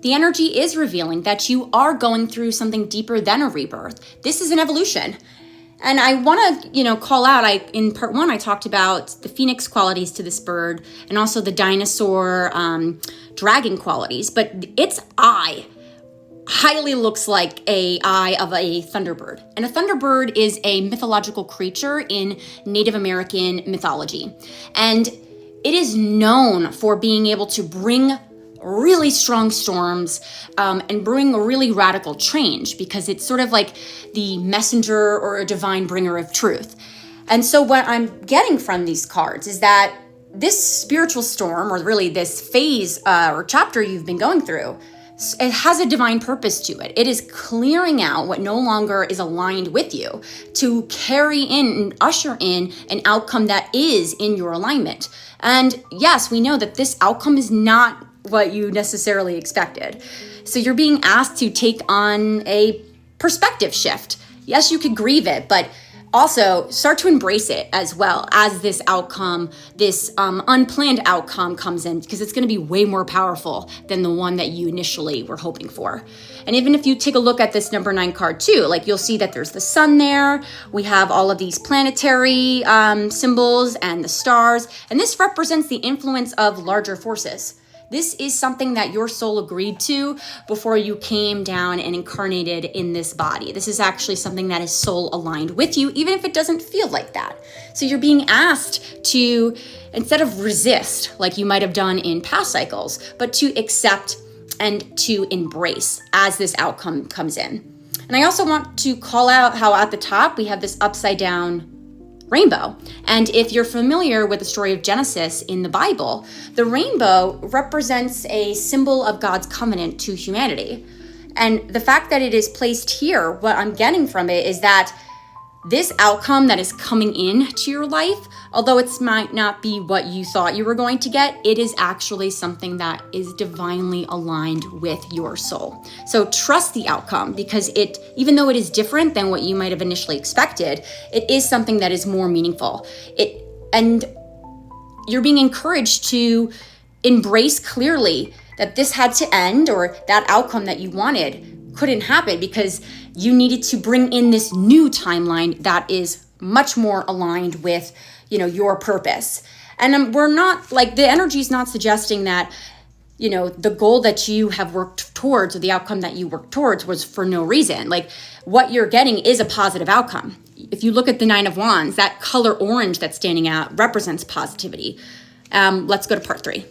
The energy is revealing that you are going through something deeper than a rebirth. This is an evolution. And I want to, call out, in part 1, I talked about the phoenix qualities to this bird and also the dinosaur dragon qualities, but its eye highly looks like a eye of a thunderbird. And a thunderbird is a mythological creature in Native American mythology. And it is known for being able to bring really strong storms and bring a really radical change, because it's sort of like the messenger or a divine bringer of truth. And so what I'm getting from these cards is that this spiritual storm, or really this phase or chapter you've been going through, it has a divine purpose to it. It is clearing out what no longer is aligned with you to carry in and usher in an outcome that is in your alignment. And yes, we know that this outcome is not what you necessarily expected. So you're being asked to take on a perspective shift. Yes, you could grieve it, but also start to embrace it as well as this outcome, this unplanned outcome comes in, because it's going to be way more powerful than the one that you initially were hoping for. And even if you take a look at this number 9 card too, like you'll see that there's the sun there. We have all of these planetary symbols and the stars, and this represents the influence of larger forces. This is something that your soul agreed to before you came down and incarnated in this body. This is actually something that is soul aligned with you, even if it doesn't feel like that. So you're being asked to, instead of resist like you might have done in past cycles, but to accept and to embrace as this outcome comes in. And I also want to call out how at the top we have this upside down rainbow. And if you're familiar with the story of Genesis in the Bible, the rainbow represents a symbol of God's covenant to humanity. And the fact that it is placed here, what I'm getting from it is that this outcome that is coming into your life, although it might not be what you thought you were going to get, it is actually something that is divinely aligned with your soul. So trust the outcome, because it, even though it is different than what you might have initially expected, it is something that is more meaningful. And you're being encouraged to embrace clearly that this had to end, or that outcome that you wanted couldn't happen, because you needed to bring in this new timeline that is much more aligned with, your purpose. And we're not, like, the energy is not suggesting that, the goal that you have worked towards, or the outcome that you worked towards, was for no reason. Like, what you're getting is a positive outcome. If you look at the 9 of Wands, that color orange that's standing out represents positivity. Let's go to part 3.